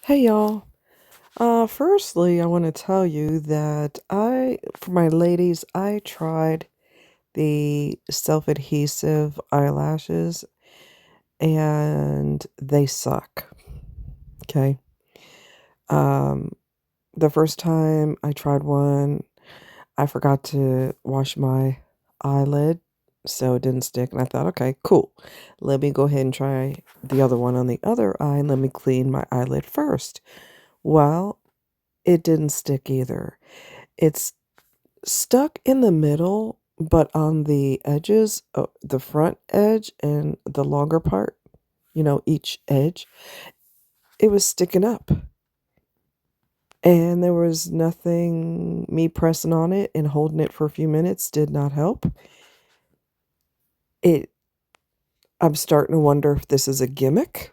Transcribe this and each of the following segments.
Hey y'all. Firstly, I want to tell you that for my ladies, I tried the self-adhesive eyelashes and they suck. Okay. Um, the first time I tried one, I forgot to wash my eyelid, so it didn't stick. And I thought, okay, cool. Let me go ahead and try the other one on the other eye and let me clean my eyelid first. Well, it didn't stick either. It's stuck in the middle, but on the edges, the front edge and the longer part, each edge, it was sticking up. And there was nothing, me pressing on it and holding it for a few minutes did not help. It, I'm starting to wonder if this is a gimmick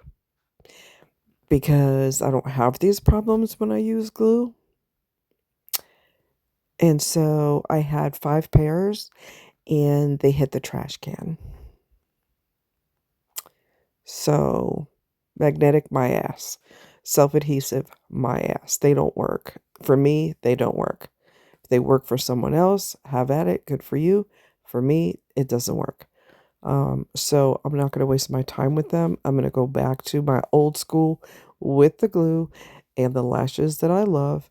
because I don't have these problems when I use glue. And so I had 5 pairs and they hit the trash can. So, magnetic, my ass. Self adhesive, my ass. They don't work. For me, they don't work. If they work for someone else, have at it. Good for you. For me, it doesn't work. So I'm not going to waste my time with them. I'm going to go back to my old school with the glue and the lashes that I love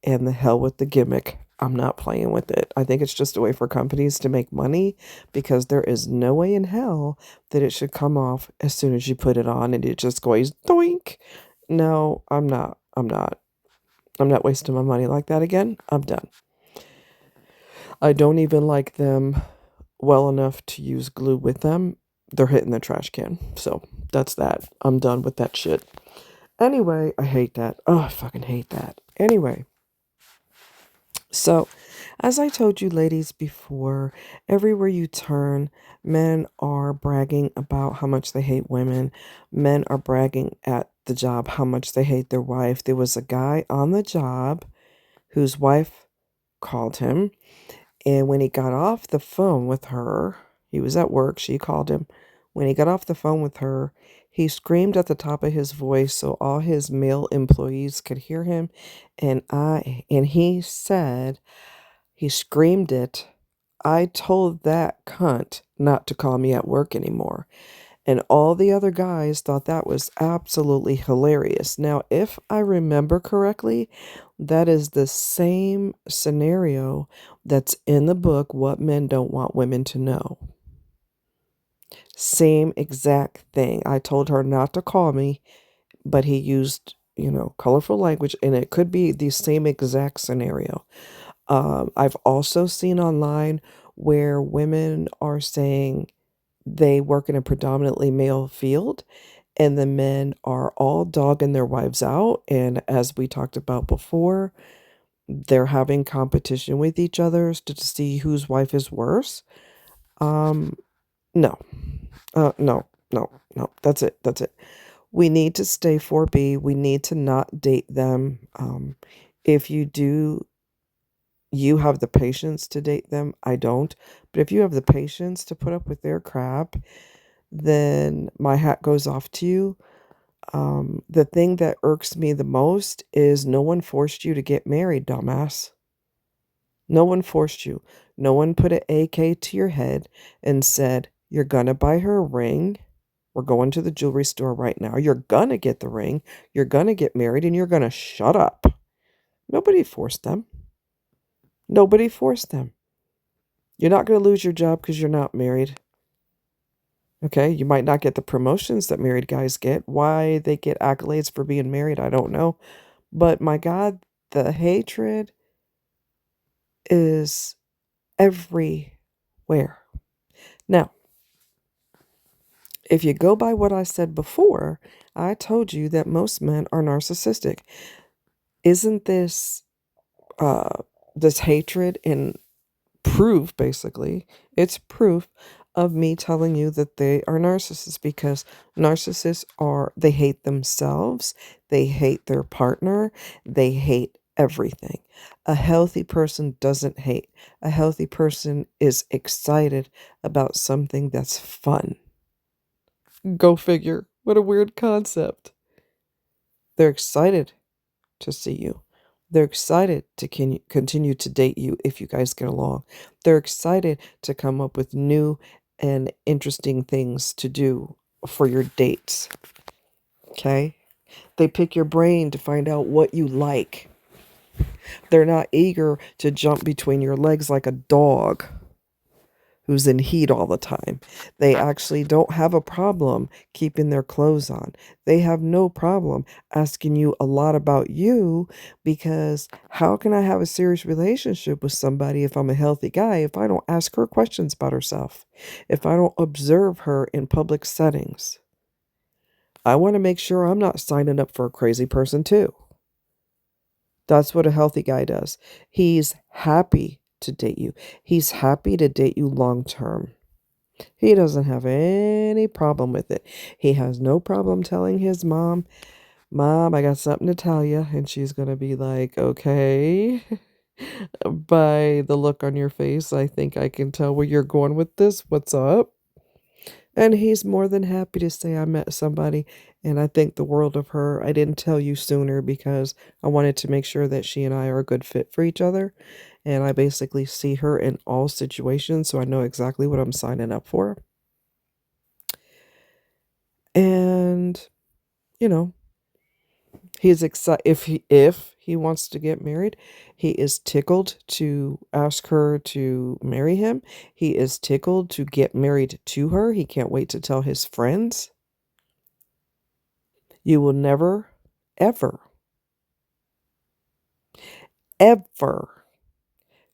and the hell with the gimmick. I'm not playing with it. I think it's just a way for companies to make money because there is no way in hell that it should come off as soon as you put it on and it just goes doink. No, I'm not. I'm not. I'm not wasting my money like that again. I'm done. I don't even like them well enough to use glue with them. They're hitting the trash can. So that's that. I'm done with that shit. Anyway, I hate that. Oh, I fucking hate that. Anyway, so as I told you ladies before, everywhere you turn, men are bragging about how much they hate women. Men are bragging at the job how much they hate their wife. There was a guy on the job whose wife called him. And when he got off the phone with her, he was at work, she called him. When he got off the phone with her, he screamed at the top of his voice so all his male employees could hear him. And he said, he screamed it, I told that cunt not to call me at work anymore. And all the other guys thought that was absolutely hilarious. Now, if I remember correctly, that is the same scenario that's in the book, What Men Don't Want Women to Know. Same exact thing. I told her not to call me, but he used, colorful language, and it could be the same exact scenario. I've also seen online where women are saying they work in a predominantly male field and the men are all dogging their wives out. And as we talked about before, they're having competition with each other to see whose wife is worse. Um, no, no, no, no. That's it. That's it. We need to stay 4B. We need to not date them. If you do, you have the patience to date them. I don't. But if you have the patience to put up with their crap, then my hat goes off to you. The thing that irks me the most is no one forced you to get married, dumbass. No one forced you. No one put an AK to your head and said, you're gonna buy her a ring. We're going to the jewelry store right now. You're gonna get the ring. You're gonna get married and you're gonna shut up. Nobody forced them. Nobody forced them. You're not gonna lose your job because you're not married. Okay, you might not get the promotions that married guys get. Why they get accolades for being married, I don't know. But my God, the hatred is everywhere. Now, if you go by what I said before, I told you that most men are narcissistic. Isn't this hatred and proof, basically? It's proof of me telling you that they are narcissists because they hate themselves, they hate their partner, they hate everything. A healthy person doesn't hate. A healthy person is excited about something that's fun. Go figure. What a weird concept. They're excited to see you. They're excited to continue to date you if you guys get along. They're excited to come up with new and interesting things to do for your dates. Okay? They pick your brain to find out what you like. They're not eager to jump between your legs like a dog who's in heat all the time. They actually don't have a problem keeping their clothes on. They have no problem asking you a lot about you, because how can I have a serious relationship with somebody if I'm a healthy guy if I don't ask her questions about herself? If I don't observe her in public settings? I want to make sure I'm not signing up for a crazy person too. That's what a healthy guy does. He's happy to date you. He's happy to date you long term. He doesn't have any problem with it. He has no problem telling his mom, Mom, I got something to tell you. And she's going to be like, okay. By the look on your face, I think I can tell where you're going with this. What's up? And he's more than happy to say, I met somebody and I think the world of her. I didn't tell you sooner because I wanted to make sure that she and I are a good fit for each other. And I basically see her in all situations, so I know exactly what I'm signing up for. And, you know, he's excited if he wants to get married. He is tickled to ask her to marry him. He is tickled to get married to her. He can't wait to tell his friends. You will never, ever, ever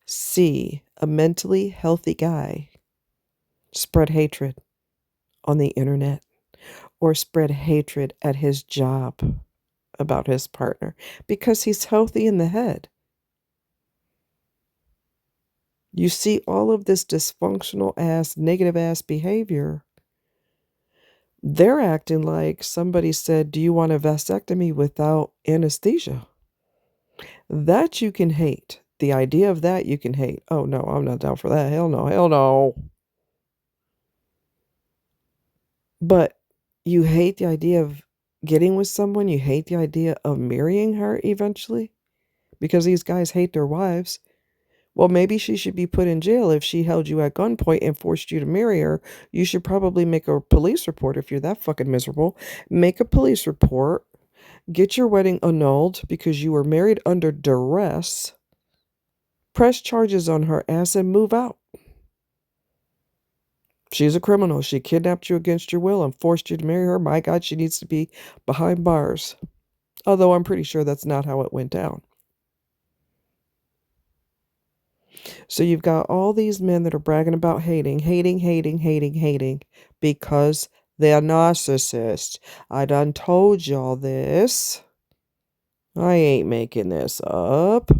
see a mentally healthy guy spread hatred on the internet or spread hatred at his job about his partner, because he's healthy in the head. You see all of this dysfunctional ass, negative ass behavior. They're acting like somebody said, do you want a vasectomy without anesthesia? That you can hate. The idea of that you can hate. Oh no, I'm not down for that. Hell no, hell no. But you hate the idea of getting with someone. You hate the idea of marrying her eventually because these guys hate their wives. Well, maybe she should be put in jail if she held you at gunpoint and forced you to marry her. You should probably make a police report if you're that fucking miserable. Make a police report. Get your wedding annulled because you were married under duress. Press charges on her ass and move out. She's a criminal. She kidnapped you against your will and forced you to marry her. My God, she needs to be behind bars. Although I'm pretty sure that's not how it went down. So you've got all these men that are bragging about hating because they're narcissists. I done told y'all this. I ain't making this up.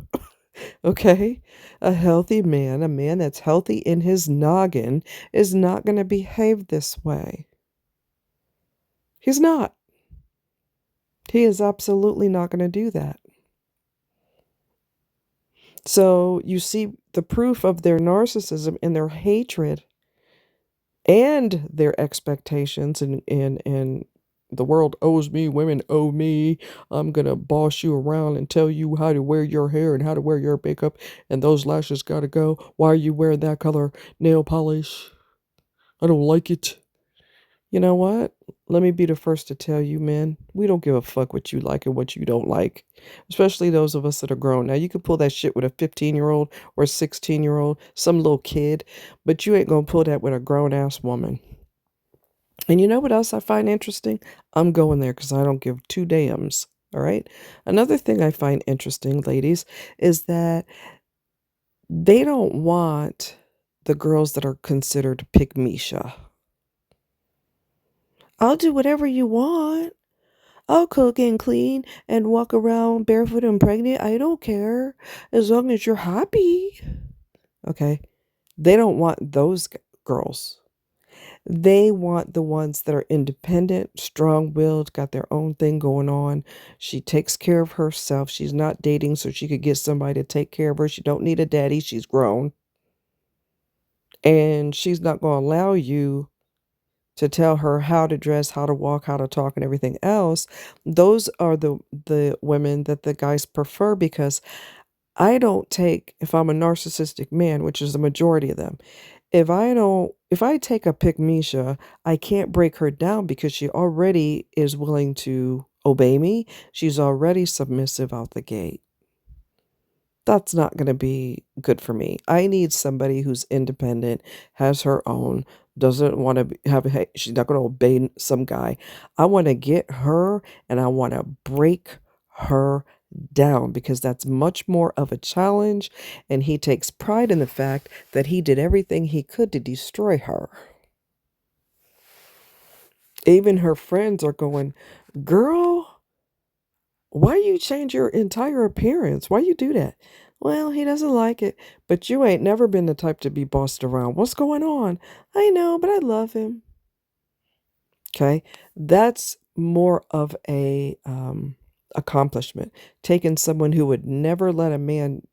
Okay? A healthy man, a man that's healthy in his noggin, is not going to behave this way. He's not. He is absolutely not going to do that. So you see the proof of their narcissism and their hatred and their expectations, and the world owes me, women owe me. I'm gonna boss you around and tell you how to wear your hair and how to wear your makeup, and those lashes gotta go. Why are you wearing that color nail polish? I don't like it. You know what? Let me be the first to tell you, man, we don't give a fuck what you like and what you don't like. Especially those of us that are grown. Now, you can pull that shit with a 15-year-old or a 16-year-old, some little kid, but you ain't gonna pull that with a grown-ass woman. And you know what else I find interesting? I'm going there because I don't give two damns. All right. Another thing I find interesting, ladies, is that they don't want the girls that are considered pygmisha. I'll do whatever you want. I'll cook and clean and walk around barefoot and pregnant. I don't care as long as you're happy. Okay. They don't want those girls. They want the ones that are independent, strong-willed, got their own thing going on. She takes care of herself. She's not dating so she could get somebody to take care of her. She don't need a daddy. She's grown. And she's not going to allow you to tell her how to dress, how to walk, how to talk, and everything else, those are the women that the guys prefer because I don't take, if I'm a narcissistic man, which is the majority of them, if I take a pick Misha, I can't break her down because she already is willing to obey me. She's already submissive out the gate. That's not going to be good for me. I need somebody who's independent, has her own, doesn't want to have, hey, she's not going to obey some guy. I want to get her and I want to break her down because that's much more of a challenge. And he takes pride in the fact that he did everything he could to destroy her. Even her friends are going, girl, why you change your entire appearance? Why you do that? Well, he doesn't like it, but you ain't never been the type to be bossed around. What's going on? I know, but I love him. Okay, that's more of a accomplishment. Taking someone who would never let a man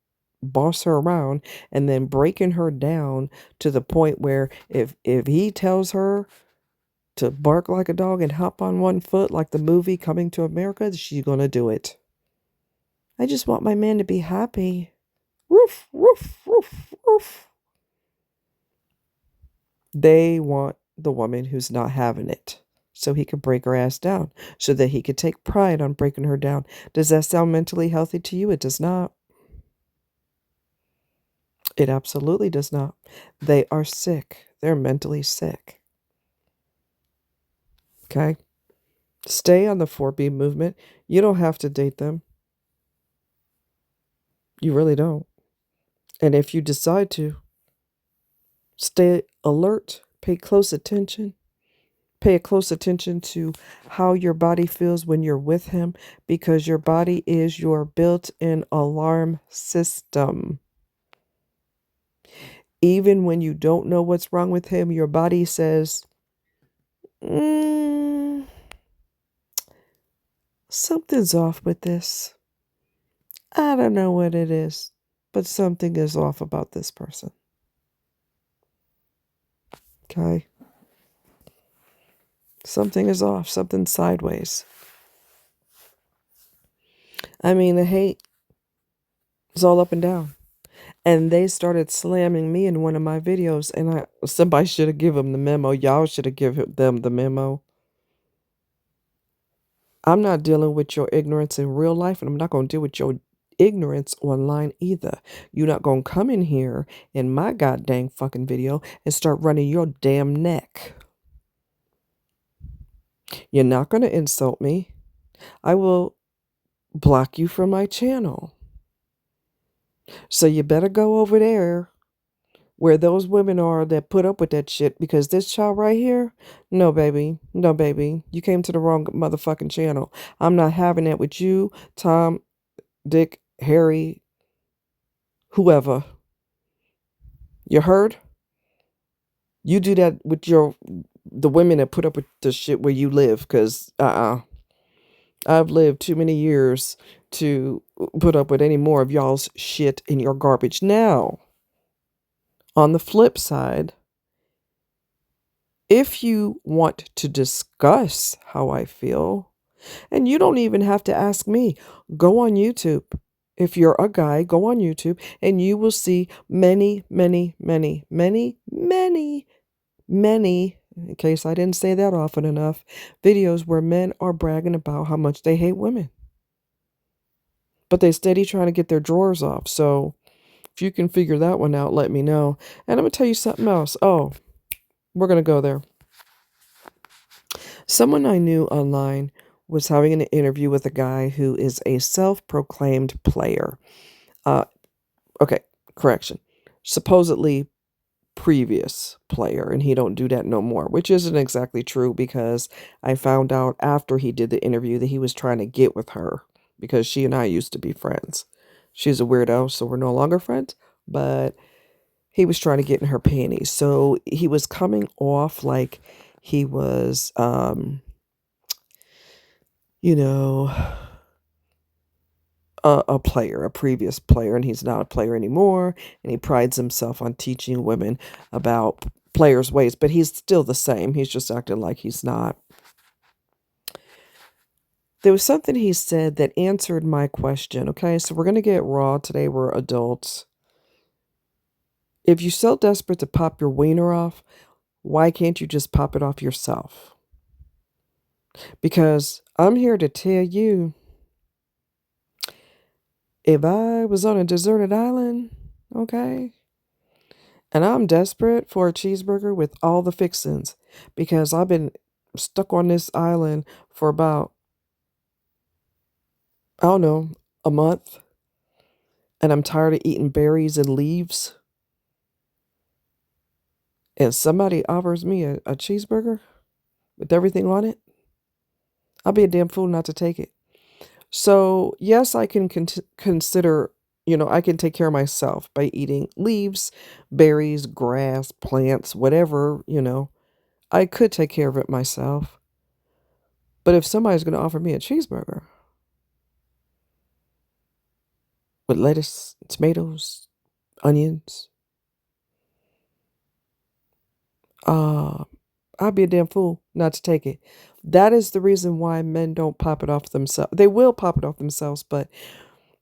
boss her around and then breaking her down to the point where if he tells her to bark like a dog and hop on one foot like the movie Coming to America, she's gonna do it. I just want my man to be happy. Roof, roof, roof, roof. They want the woman who's not having it so he could break her ass down, so that he could take pride on breaking her down. Does that sound mentally healthy to you? It does not. It absolutely does not. They are sick. They're mentally sick. Okay? Stay on the 4B movement. You don't have to date them. You really don't. And if you decide to, stay alert, pay close attention. Pay close attention to how your body feels when you're with him because your body is your built-in alarm system. Even when you don't know what's wrong with him, your body says, something's off with this. I don't know what it is, but something is off about this person. Okay? Something is off, something sideways. I mean, the hate is all up and down. And they started slamming me in one of my videos, and somebody should have given them the memo. Y'all should have given them the memo. I'm not dealing with your ignorance in real life, and I'm not going to deal with your ignorance online either. You're not going to come in here in my goddamn fucking video and start running your damn neck. You're not going to insult me. I will block you from my channel. So you better go over there where those women are that put up with that shit, because this child right here, no baby, no baby, you came to the wrong motherfucking channel. I'm not having that with you, Tom, Dick, Harry, whoever. You heard? You do that with the women that put up with the shit where you live, because I've lived too many years to put up with any more of y'all's shit and your garbage. Now, on the flip side, if you want to discuss how I feel, and you don't even have to ask me, go on YouTube. If you're a guy, go on YouTube and you will see many, many, many, many, many, many, in case I didn't say that often enough, videos where men are bragging about how much they hate women. But they steady trying to get their drawers off. So if you can figure that one out, let me know. And I'm going to tell you something else. Oh, we're going to go there. Someone I knew online was having an interview with a guy who is a self-proclaimed player. Okay, correction. Supposedly previous player, and he don't do that no more, which isn't exactly true because I found out after he did the interview that he was trying to get with her because she and I used to be friends. She's a weirdo, so we're no longer friends, but he was trying to get in her panties. So he was coming off like he was, you know, a player, a previous player, and he's not a player anymore. And he prides himself on teaching women about players' ways, but he's still the same. He's just acting like he's not. There was something he said that answered my question. Okay, so we're going to get raw today. We're adults. If you're so desperate to pop your wiener off, why can't you just pop it off yourself? Because I'm here to tell you, if I was on a deserted island, okay, and I'm desperate for a cheeseburger with all the fixings, because I've been stuck on this island for about, I don't know, a month, and I'm tired of eating berries and leaves, and somebody offers me a cheeseburger with everything on it, I'll be a damn fool not to take it. So, yes, I can consider, I can take care of myself by eating leaves, berries, grass, plants, whatever, I could take care of it myself. But if somebody's going to offer me a cheeseburger with lettuce, tomatoes, onions, uh, I'd be a damn fool not to take it. That is the reason why men don't pop it off themselves. They will pop it off themselves, but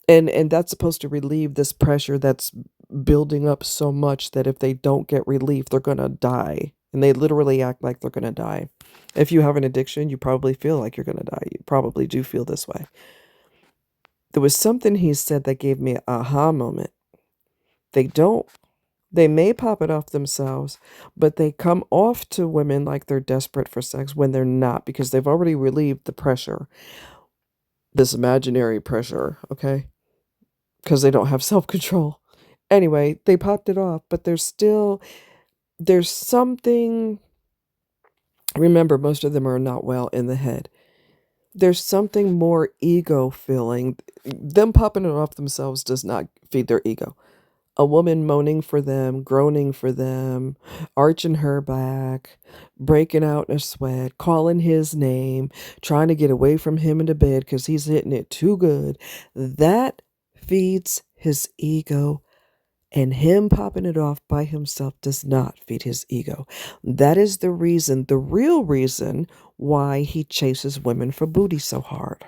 and that's supposed to relieve this pressure that's building up so much that if they don't get relief, they're gonna die. And they literally act like they're gonna die. If you have an addiction, you probably feel like you're gonna die. You probably do feel this way. There was something he said that gave me an aha moment. They don't. They may pop it off themselves, but they come off to women like they're desperate for sex when they're not, because they've already relieved the pressure, this imaginary pressure, okay? Because they don't have self-control. Anyway, they popped it off, but there's something, remember, most of them are not well in the head. There's something more ego filling. Them popping it off themselves does not feed their ego. A woman moaning for them, groaning for them, arching her back, breaking out in a sweat, calling his name, trying to get away from him into bed because he's hitting it too good. That feeds his ego, and him popping it off by himself does not feed his ego. That is the reason, the real reason, why he chases women for booty so hard.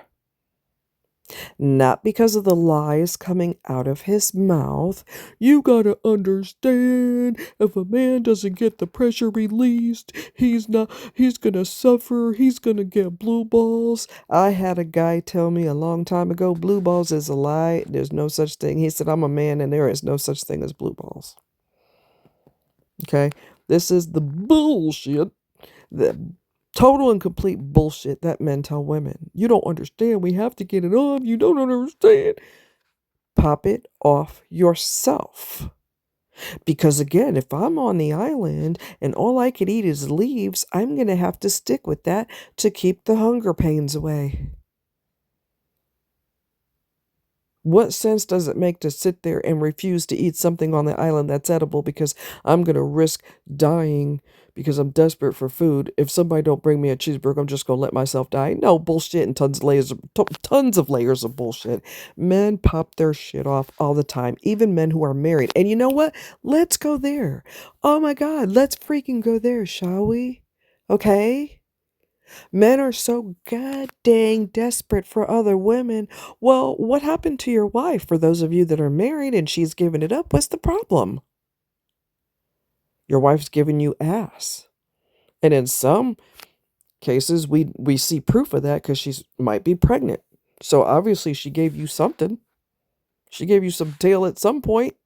Not because of the lies coming out of his mouth. You gotta understand, if a man doesn't get the pressure released, he's gonna suffer, he's gonna get blue balls. I had a guy tell me a long time ago, blue balls is a lie. There's no such thing. He said, I'm a man and there is no such thing as blue balls. Okay? This is the bullshit that total and complete bullshit that men tell women. You don't understand. We have to get it off. You don't understand. Pop it off yourself. Because again, if I'm on the island and all I could eat is leaves, I'm going to have to stick with that to keep the hunger pains away. What sense does it make to sit there and refuse to eat something on the island that's edible because I'm going to risk dying because I'm desperate for food? If somebody don't bring me a cheeseburger, I'm just going to let myself die. No, bullshit, and tons of layers of bullshit. Men pop their shit off all the time, even men who are married. And you know what? Let's go there. Oh my God, let's freaking go there, shall we? Okay? Men are so god dang desperate for other women. Well, what happened to your wife? For those of you that are married and she's giving it up, what's the problem? Your wife's giving you ass. And in some cases, we see proof of that because she might be pregnant. So obviously she gave you something. She gave you some tail at some point.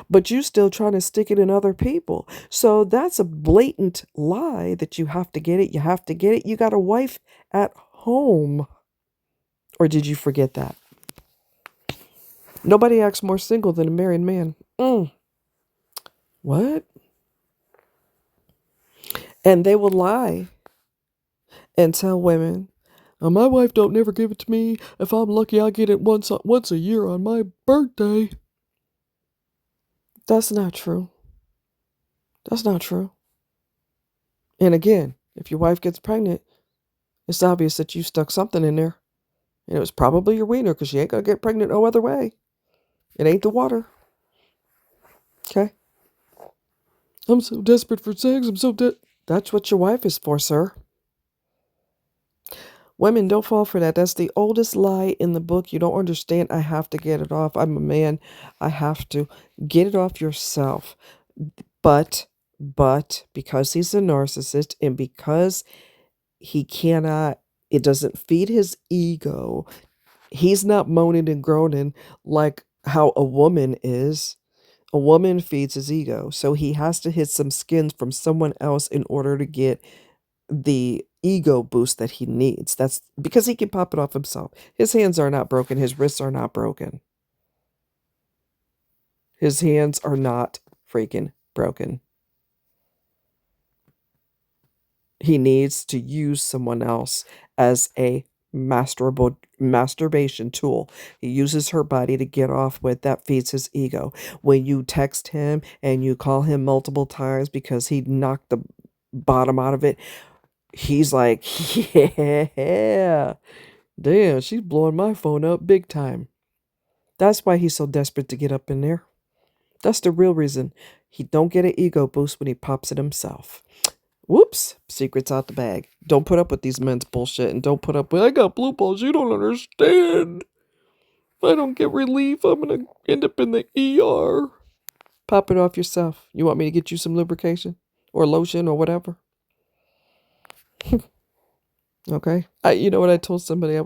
But you still trying to stick it in other people. So that's a blatant lie that you have to get it. You have to get it. You got a wife at home. Or did you forget that? Nobody acts more single than a married man. What? And they will lie and tell women, oh, my wife don't never give it to me. If I'm lucky, I get it once a year on my birthday. That's not true. That's not true. And again, if your wife gets pregnant, it's obvious that you stuck something in there. And it was probably your wiener because she ain't going to get pregnant no other way. It ain't the water. Okay? I'm so desperate for sex. That's what your wife is for, sir. Women, don't fall for that. That's the oldest lie in the book. You don't understand. I have to get it off. I'm a man. I have to get it off yourself. But because he's a narcissist and because he cannot, it doesn't feed his ego. He's not moaning and groaning like how a woman is. A woman feeds his ego. So he has to hit some skins from someone else in order to get the ego boost that he needs. That's because he can pop it off himself. His hands are not broken. His wrists are not broken. His hands are not freaking broken. He needs to use someone else as a masturbation tool. He uses her body to get off with. That feeds his ego. When you text him and you call him multiple times because he knocked the bottom out of it, he's like, yeah, damn, she's blowing my phone up big time. That's why he's so desperate to get up in there. That's the real reason. He don't get an ego boost when he pops it himself. Whoops, secret's out the bag. Don't put up with these men's bullshit and don't put up with, I got blue balls, you don't understand. If I don't get relief, I'm gonna end up in the ER. Pop it off yourself. You want me to get you some lubrication or lotion or whatever? Okay. You know what? I told somebody I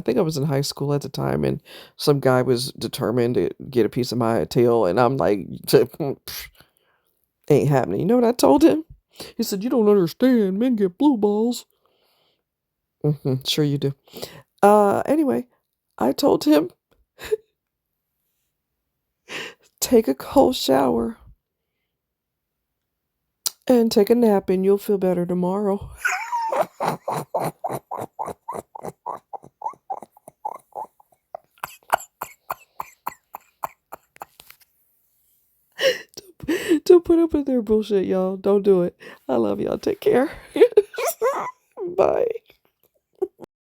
think I was in high school at the time, and some guy was determined to get a piece of my tail, and I'm like, ain't happening. You know what I told him? He said, you don't understand. Men get blue balls. Sure you do. Anyway, I told him, take a cold shower and take a nap, and you'll feel better tomorrow. Don't put up with their bullshit, y'all. Don't do it. I love y'all. Take care. Bye.